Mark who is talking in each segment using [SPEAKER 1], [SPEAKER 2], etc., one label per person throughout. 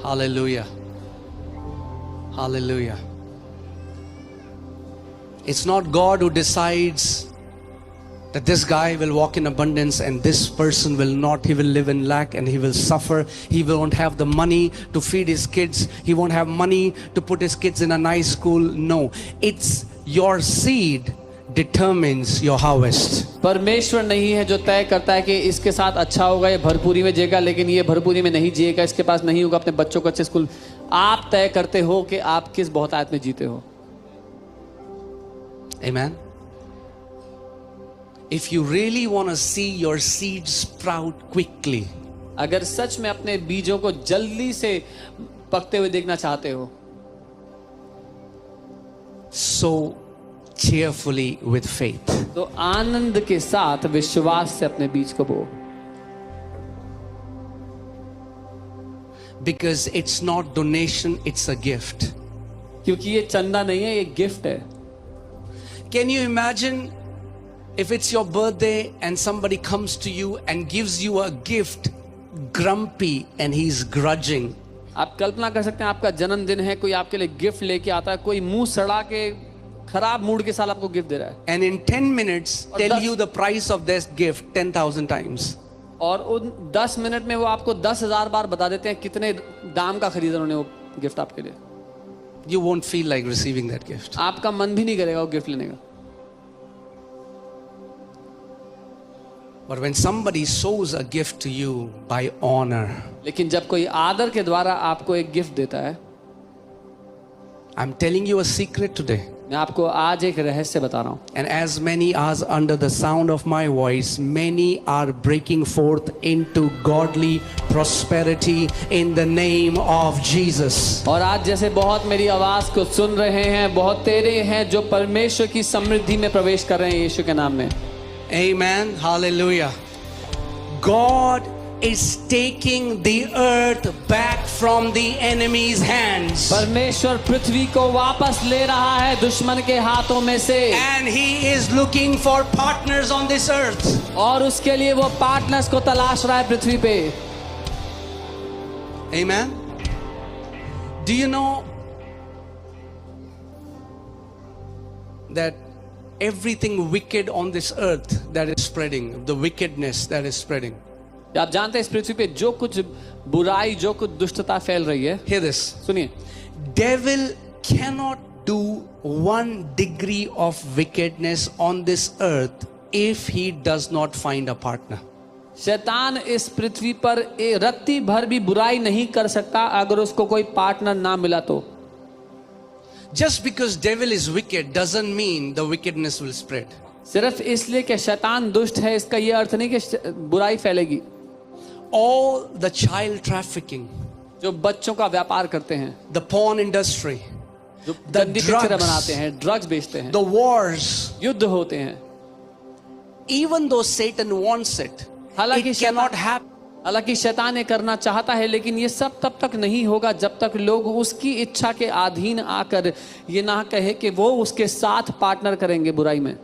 [SPEAKER 1] Hallelujah. Hallelujah. It's not God who decides that this guy will walk in abundance and this person will not. He will live in lack and he will suffer. He won't have the money to feed his kids. He won't have money to put his kids in a nice school. No, it's your seed determines your harvest.
[SPEAKER 2] परमेश्वर नहीं है जो तय करता है कि इसके साथ अच्छा होगा, ये भरपूरी में जिएगा, लेकिन ये भरपूरी में नहीं जिएगा, इसके पास नहीं होगा अपने बच्चों को अच्छे स्कूल। आप तय करते हो कि आप किस बहुतायत में जीते हो।
[SPEAKER 1] Amen. If you really want to see your seed sprout quickly,
[SPEAKER 2] अगर सच में अपने बीजों को जल्दी से पकते हुए देखना चाहते हो,
[SPEAKER 1] sow cheerfully with faith.
[SPEAKER 2] तो आनंद के साथ विश्वास से अपने बीज को बो।
[SPEAKER 1] Because it's not donation, it's a gift.
[SPEAKER 2] क्योंकि ये चंदा नहीं है, ये गिफ्ट है।
[SPEAKER 1] Can you imagine if it's your birthday and somebody comes to you and gives you a gift, grumpy and he's grudging?
[SPEAKER 2] आप कल्पना कर सकते हैं, आपका जन्मदिन है, कोई आपके लिए गिफ्ट लेके आता है, कोई मुंह सड़ा के खराब मूड के साथ आपको गिफ्ट दे रहा है,
[SPEAKER 1] And in 10 minutes tell you the price of this gift 10,000 times.
[SPEAKER 2] और उन 10 मिनट में वो आपको 10,000 बार बता देते हैं कितने दाम का खरीदा उन्होंने वो गिफ्ट आपके लिए।
[SPEAKER 1] You won't feel like receiving that gift.
[SPEAKER 2] आपका मन भी नहीं करेगा वो गिफ्ट लेने का।
[SPEAKER 1] But when somebody sows a gift to you by honor,
[SPEAKER 2] लेकिन जब कोई आदर के द्वारा आपको एक गिफ्ट देता है,
[SPEAKER 1] I'm telling you a secret today.
[SPEAKER 2] मैं आपको आज एक रहस्य बता रहा हूँ।
[SPEAKER 1] And as many as under the sound of my voice, many are breaking forth into godly prosperity in the name of Jesus.
[SPEAKER 2] और आज जैसे बहुत मेरी आवाज को सुन रहे हैं, बहुत तेरे हैं जो परमेश्वर की समृद्धि में प्रवेश कर रहे हैं यीशु के नाम में।
[SPEAKER 1] Amen. Hallelujah. God is taking the earth back from the enemy's hands.
[SPEAKER 2] परमेश्वर पृथ्वी को वापस ले रहा है दुश्मन के हाथों में से,
[SPEAKER 1] And he is looking for partners on this earth.
[SPEAKER 2] और उसके लिए वो पार्टनर्स को तलाश रहा है पृथ्वी पे।
[SPEAKER 1] Amen. Do you know that everything wicked on this earth that is spreading, the wickedness that is spreading?
[SPEAKER 2] आप जानते हैं इस पृथ्वी पे जो कुछ बुराई, जो कुछ दुष्टता फैल रही है,
[SPEAKER 1] Hear this.
[SPEAKER 2] सुनिए,
[SPEAKER 1] Devil cannot do 1 degree of wickedness on this earth if he does not find a partner.
[SPEAKER 2] शैतान इस पृथ्वी पर रत्ती भर भी बुराई नहीं कर सकता अगर उसको कोई पार्टनर ना मिला तो।
[SPEAKER 1] Just because devil is wicked doesn't mean the wickedness will spread.
[SPEAKER 2] सिर्फ इसलिए कि शैतान दुष्ट है, इसका यह अर्थ नहीं कि बुराई फैलेगी।
[SPEAKER 1] All the child trafficking,
[SPEAKER 2] जो बच्चों का व्यापार करते हैं,
[SPEAKER 1] the porn industry,
[SPEAKER 2] जो
[SPEAKER 1] the
[SPEAKER 2] गंदी पिक्चरें
[SPEAKER 1] drugs,
[SPEAKER 2] बनाते हैं, ड्रग्स बेचते हैं,
[SPEAKER 1] the wars,
[SPEAKER 2] युद्ध होते हैं,
[SPEAKER 1] even though Satan wants it,
[SPEAKER 2] हालांकि
[SPEAKER 1] it cannot happen.
[SPEAKER 2] हालांकि शैतान ये करना चाहता है, लेकिन ये सब तब तक नहीं होगा जब तक लोग उसकी इच्छा के अधीन आकर ये ना कहे कि वो उसके साथ पार्टनर करेंगे बुराई में।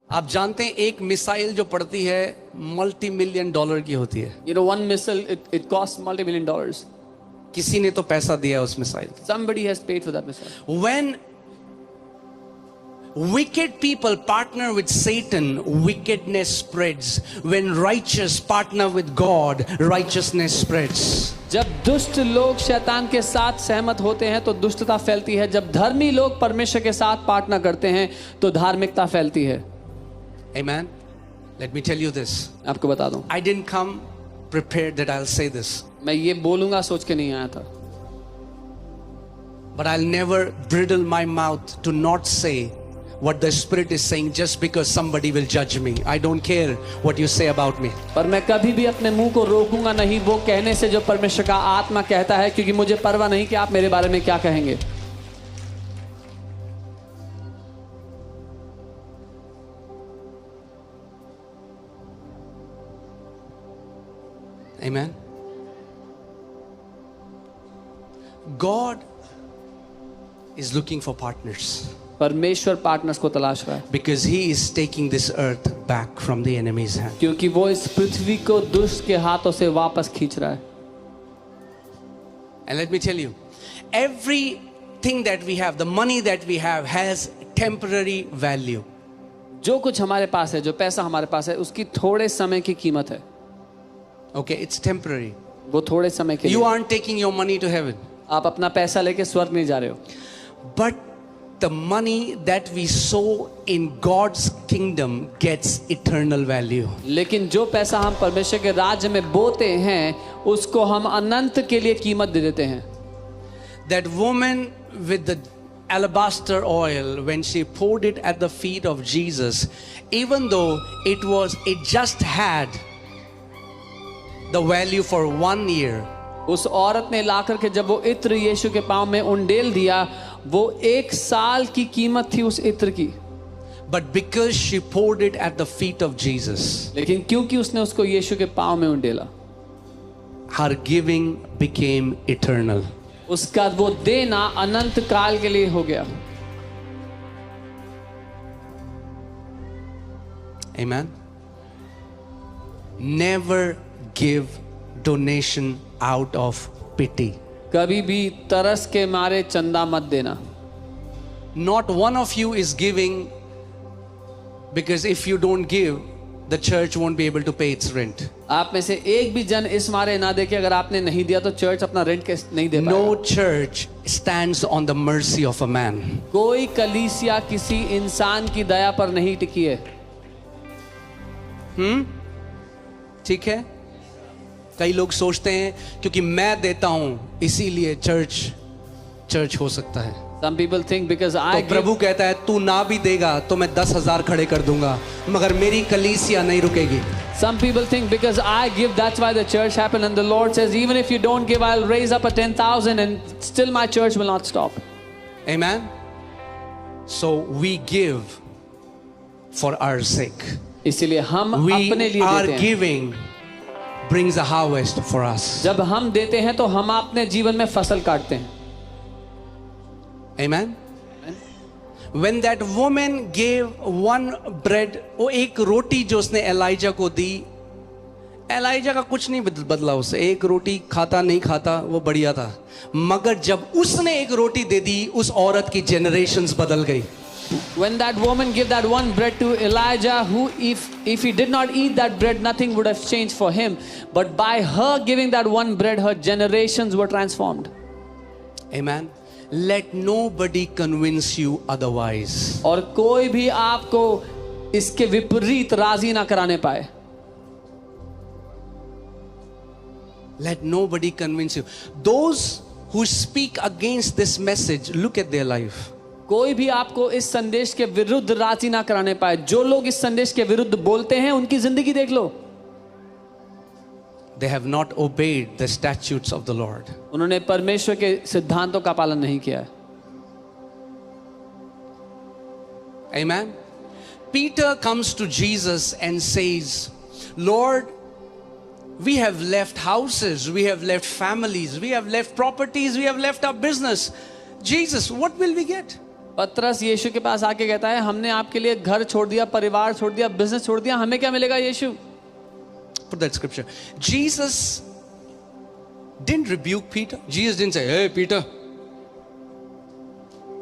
[SPEAKER 1] आप जानते हैं एक मिसाइल जो पड़ती है $multi-million की होती है।
[SPEAKER 2] You know, one missile it costs $multi-million.
[SPEAKER 1] किसी ने तो पैसा दिया उस missile.
[SPEAKER 2] Somebody has paid for that missile.
[SPEAKER 1] When wicked people partner with Satan, wickedness spreads. When righteous partner with God, righteousness spreads.
[SPEAKER 2] जब दुष्ट लोग शैतान के साथ सहमत होते हैं तो दुष्टता फैलती है, जब धर्मी लोग परमेश्वर के साथ पार्टनर करते हैं तो धार्मिकता फैलती है।
[SPEAKER 1] Amen. Let me tell you this.
[SPEAKER 2] आपको बता दूं,
[SPEAKER 1] I didn't come prepared that I'll say this.
[SPEAKER 2] मैं ये बोलूंगा सोच के नहीं आया था,
[SPEAKER 1] But I'll never bridle my mouth to not say what the Spirit is saying just because somebody will judge me. I don't care what you say about me.
[SPEAKER 2] पर मैं कभी भी अपने मुंह को रोकूंगा नहीं वो कहने से जो परमेश्वर का आत्मा कहता है, क्योंकि मुझे परवाह नहीं कि आप मेरे बारे में क्या कहेंगे।
[SPEAKER 1] Amen. God is looking for partners
[SPEAKER 2] परमेश्वर पार्टनर्स को तलाश रहा है,
[SPEAKER 1] because he is taking this earth back from the enemy's hand.
[SPEAKER 2] क्योंकि वो इस पृथ्वी को दुष्ट के हाथों से वापस खींच रहा है।
[SPEAKER 1] And let me tell you, everything that we have, the money that we have, has temporary value.
[SPEAKER 2] जो कुछ हमारे पास है, जो पैसा हमारे पास है, उसकी थोड़े समय की कीमत है.
[SPEAKER 1] Okay, it's temporary.
[SPEAKER 2] वो थोड़े समय के
[SPEAKER 1] You
[SPEAKER 2] लिए.
[SPEAKER 1] aren't taking your money to heaven.
[SPEAKER 2] आप अपना पैसा लेके स्वर्ग नहीं जा रहे हो.
[SPEAKER 1] But the money that we sow in God's kingdom gets eternal value.
[SPEAKER 2] लेकिन जो पैसा हम परमेश्वर के राज्य में बोते हैं, उसको हम अनंत के लिए कीमत दे देते हैं.
[SPEAKER 1] That woman with the alabaster oil, when she poured it at the feet of Jesus, even though it just had the value for 1 year,
[SPEAKER 2] उस औरत ने लाकर के जब वो इत्र यीशु के पांव में उंडेल दिया, वो 1 साल की कीमत थी उस इत्र की.
[SPEAKER 1] but because she poured it at the feet of Jesus,
[SPEAKER 2] लेकिन क्योंकि उसने उसको यीशु के पांव में उंडेला,
[SPEAKER 1] her giving became eternal.
[SPEAKER 2] उसका वो देना अनंत काल के लिए हो गया.
[SPEAKER 1] Amen. Never give donation out of pity.
[SPEAKER 2] कभी भी तरस के मारे चंदा मत देना.
[SPEAKER 1] Not one of you is giving because if you don't give, the church won't be able to pay its rent.
[SPEAKER 2] आप में से एक भी जन इस मारे ना दे कि अगर आपने नहीं दिया तो चर्च अपना रेंट कैसे नहीं दे पाएगा.
[SPEAKER 1] No church stands on the mercy of a man.
[SPEAKER 2] कोई कलीसिया किसी इंसान की दया पर नहीं टिकी है.
[SPEAKER 1] ठीक है? कई लोग सोचते हैं क्योंकि मैं देता हूं इसीलिए चर्च हो सकता है.
[SPEAKER 2] Some people think because I
[SPEAKER 1] तो
[SPEAKER 2] give,
[SPEAKER 1] प्रभु कहता है तू ना भी देगा तो मैं 10,000 खड़े कर दूंगा, मगर मेरी कलीसिया नहीं रुकेगी.
[SPEAKER 2] some people think because I give, that's why the church happened. And the Lord says, even if you don't give, I'll raise up a 10,000 and still my church will not stop.
[SPEAKER 1] Amen. So we give for our sake.
[SPEAKER 2] इसीलिए हम
[SPEAKER 1] We
[SPEAKER 2] अपने लिए
[SPEAKER 1] are
[SPEAKER 2] देते हैं.
[SPEAKER 1] giving brings a harvest for us.
[SPEAKER 2] जब हम देते हैं तो हम अपने जीवन में फसल काटते हैं.
[SPEAKER 1] Amen. When that woman gave one bread, वो एक रोटी जो उसने एलाइजा को दी, एलाइजा का कुछ नहीं बदला उससे. एक रोटी खाता नहीं खाता वो बढ़िया था, मगर जब उसने एक रोटी दे दी, उस औरत की जनरेशंस बदल गई.
[SPEAKER 2] When that woman gave that one bread to Elijah, who if he did not eat that bread, nothing would have changed for him. But by her giving that one bread, her generations were transformed.
[SPEAKER 1] Amen. Let nobody convince you otherwise.
[SPEAKER 2] और कोई भी आपको इसके विपरीत राजी ना कराने पाए.
[SPEAKER 1] Let nobody convince you. Those who speak against this message, look at their life.
[SPEAKER 2] कोई भी आपको इस संदेश के विरुद्ध राजी ना कराने पाए. जो लोग इस संदेश के विरुद्ध बोलते हैं, उनकी जिंदगी देख लो.
[SPEAKER 1] They have not obeyed the statutes of the Lord.
[SPEAKER 2] उन्होंने परमेश्वर के सिद्धांतों का पालन नहीं किया है.
[SPEAKER 1] Amen. Peter comes to Jesus and says, Lord, we have left houses, we have left families, we have left properties, we have left our business. Jesus, what will we get?
[SPEAKER 2] पतरस यीशु के पास आके कहता है, हमने आपके लिए घर छोड़ दिया, परिवार छोड़ दिया, बिजनेस छोड़ दिया, हमें क्या मिलेगा यीशु?
[SPEAKER 1] Put that scripture. Jesus didn't rebuke Peter. Jesus didn't say, hey Peter,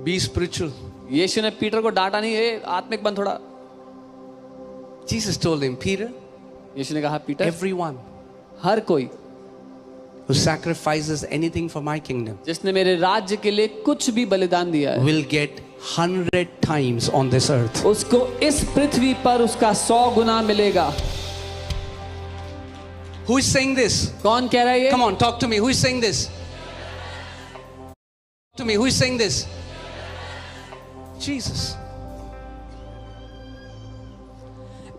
[SPEAKER 1] be spiritual.
[SPEAKER 2] यीशु ने पीटर को डांटा नहीं, ए आत्मिक बन थोड़ा.
[SPEAKER 1] Jesus told him, Peter,
[SPEAKER 2] यीशु ने कहा, पीटर,
[SPEAKER 1] everyone
[SPEAKER 2] हर कोई
[SPEAKER 1] who sacrifices anything for my kingdom
[SPEAKER 2] जिसने मेरे राज्य के लिए कुछ भी बलिदान दिया है,
[SPEAKER 1] will get 100 times on this earth.
[SPEAKER 2] उसको इस पृथ्वी पर उसका 100 गुना मिलेगा.
[SPEAKER 1] Who is saying this?
[SPEAKER 2] कौन कह रहा है ये?
[SPEAKER 1] Come on, talk to me. Who is saying this? To me, who is saying this? Jesus.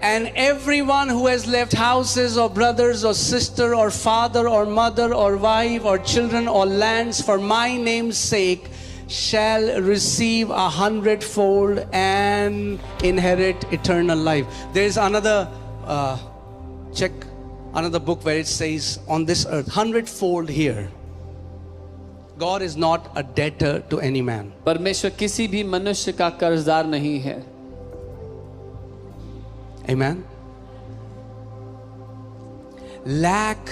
[SPEAKER 1] And everyone who has left houses or brothers or sister or father or mother or wife or children or lands for my name's sake shall receive 100-fold and inherit eternal life. There is another another book where it says on this earth 100-fold here. God is not a debtor to any man.
[SPEAKER 2] परमेश्वर किसी भी मनुष्य का कर्जदार नहीं है.
[SPEAKER 1] Amen. Lack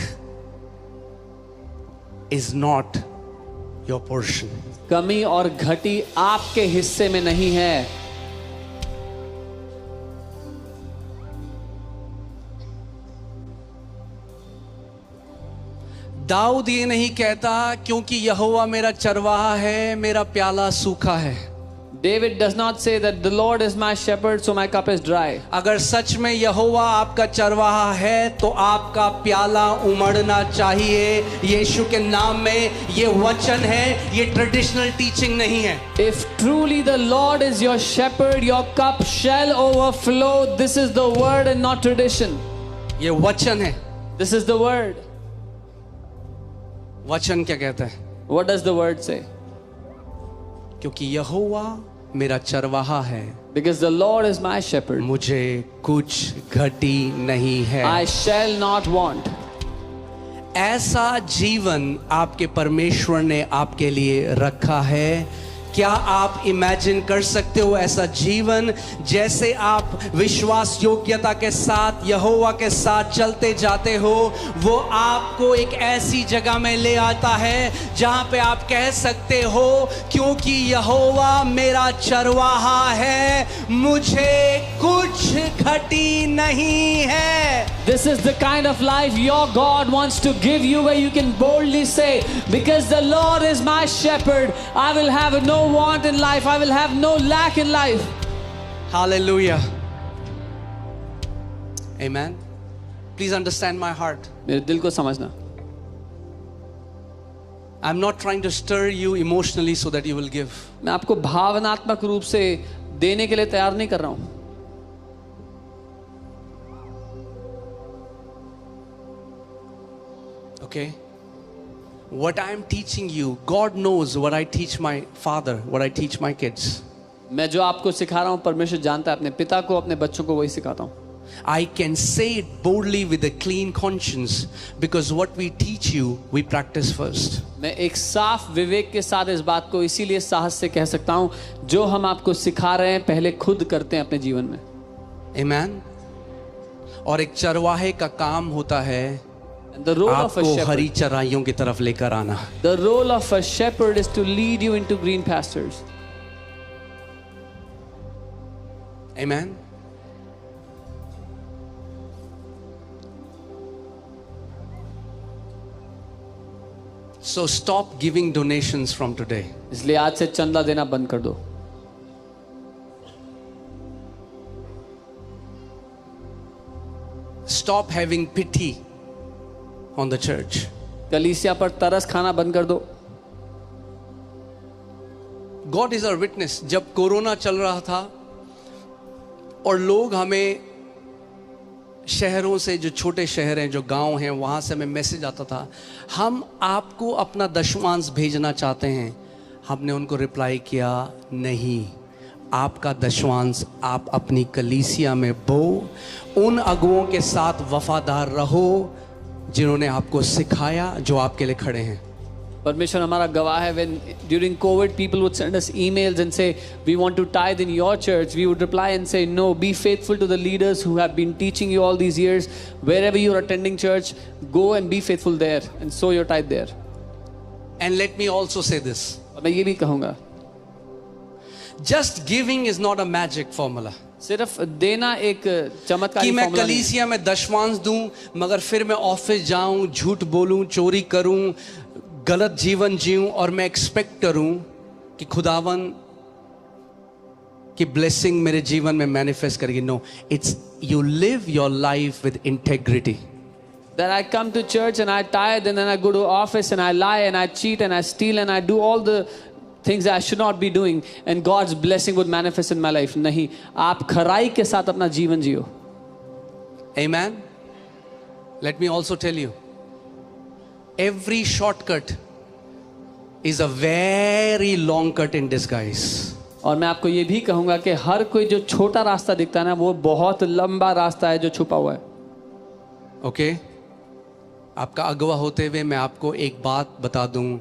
[SPEAKER 1] is not your portion.
[SPEAKER 2] कमी और घटी आपके हिस्से में नहीं है.
[SPEAKER 1] दाऊद ये नहीं कहता क्योंकि यहोवा मेरा चरवाहा है, मेरा प्याला सूखा है.
[SPEAKER 2] David does not say that the Lord is my shepherd, so my cup is dry.
[SPEAKER 1] अगर सच में यहोवा आपका चरवाहा है तो आपका प्याला उमड़ना चाहिए. यीशु के नाम में ये वचन है, ये ट्रेडिशनल टीचिंग नहीं है.
[SPEAKER 2] If truly the Lord is your shepherd, your cup shall overflow. This is the word and not tradition.
[SPEAKER 1] ये वचन है.
[SPEAKER 2] This is the word.
[SPEAKER 1] वचन क्या कहता है?
[SPEAKER 2] What does the word say?
[SPEAKER 1] क्योंकि यहोवा मेरा चरवाहा है,
[SPEAKER 2] Because the Lord is my shepherd,
[SPEAKER 1] मुझे कुछ घटी नहीं है.
[SPEAKER 2] I shall not want.
[SPEAKER 1] ऐसा जीवन आपके परमेश्वर ने आपके लिए रखा है. क्या आप इमेजिन कर सकते हो ऐसा जीवन जैसे आप विश्वास योग्यता के साथ यहोवा के साथ चलते जाते हो? वो आपको एक ऐसी जगह में ले आता है जहां पे आप कह सकते हो क्योंकि यहोवा मेरा चरवाहा है, मुझे कुछ घटी नहीं है.
[SPEAKER 2] This is the kind of life your God wants to give you, where you can boldly say, because the Lord is my shepherd, I will have no want in life, I will have no lack in life.
[SPEAKER 1] Hallelujah. Amen. Please understand my heart.
[SPEAKER 2] मेरे दिल को समझना.
[SPEAKER 1] I'm not trying to stir you emotionally so that you will give.
[SPEAKER 2] मैं आपको भावनात्मक रूप से देने के लिए तैयार नहीं कर रहा हूं.
[SPEAKER 1] Okay? What I am teaching you, God knows what I teach my father, what I teach my kids.
[SPEAKER 2] मैं जो आपको सिखा रहा हूं परमेश्वर जानता है. अपने पिता को, अपने बच्चों को वही सिखाता हूं.
[SPEAKER 1] I can say it boldly with a clean conscience because what we teach you, we practice first.
[SPEAKER 2] मैं एक साफ विवेक के साथ इस बात को इसीलिए साहस से कह सकता हूं, जो हम आपको सिखा रहे हैं पहले खुद करते हैं अपने जीवन में.
[SPEAKER 1] Amen. और एक चरवाहे का काम होता है
[SPEAKER 2] The role of a
[SPEAKER 1] आपको हरी
[SPEAKER 2] shepherd,
[SPEAKER 1] चराइयों की तरफ लेकर आना.
[SPEAKER 2] the role of a shepherd is to lead you into green pastures.
[SPEAKER 1] Amen. So stop giving donations from today.
[SPEAKER 2] इसलिए आज से चंदा देना बंद कर दो.
[SPEAKER 1] Stop having pity on the church.
[SPEAKER 2] कलीसिया पर तरस खाना बंद कर दो.
[SPEAKER 1] God is our witness. जब कोरोना चल रहा था और लोग हमें शहरों से, जो छोटे शहर हैं, जो गांव हैं, वहां से हमें मैसेज आता था, हम आपको अपना दशमांश भेजना चाहते हैं. हमने उनको रिप्लाई किया, नहीं, आपका दशमांश आप अपनी कलीसिया में बो. उन अगुओं के साथ वफादार रहो जिन्होंने आपको सिखाया, जो आपके लिए खड़े हैं.
[SPEAKER 2] परमेश्वर हमारा गवाह है. When during COVID people would send us emails and say we want to tithe in your church, we would reply and say no, be faithful to the leaders who have been teaching you all these years. Wherever you are attending church, go and be faithful there and sow your tithe there.
[SPEAKER 1] And let me also say this.
[SPEAKER 2] और मैं ये भी कहूँगा,
[SPEAKER 1] Just giving is not a magic formula.
[SPEAKER 2] सिर्फ देना एक चमत्कारी
[SPEAKER 1] कि मैं
[SPEAKER 2] फॉर्मूला नहीं.
[SPEAKER 1] कलीसिया में दशमांश दूं मगर फिर मैं ऑफिस जाऊं, झूठ बोलूं, चोरी करूं, गलत जीवन जीऊं और मैं एक्सपेक्ट करूं कि खुदावन की ब्लेसिंग मेरे जीवन में मैनिफेस्ट करेगी. No, it's you live your life with integrity.
[SPEAKER 2] That I come to church and I tithe and then I go to office and I lie and I cheat and I steal and I do all the things that I should not be doing and God's blessing would manifest in my life. नहीं, आप खराई के साथ अपना जीवन जियो.
[SPEAKER 1] Amen. Let me also tell you, every shortcut is a very long cut in disguise.
[SPEAKER 2] और मैं आपको ये भी कहूँगा कि हर कोई जो छोटा रास्ता दिखता है ना, वो बहुत लंबा रास्ता है जो छुपा हुआ है.
[SPEAKER 1] ओके? आपका अगवा होते हुए मैं आपको एक बात बता दूं,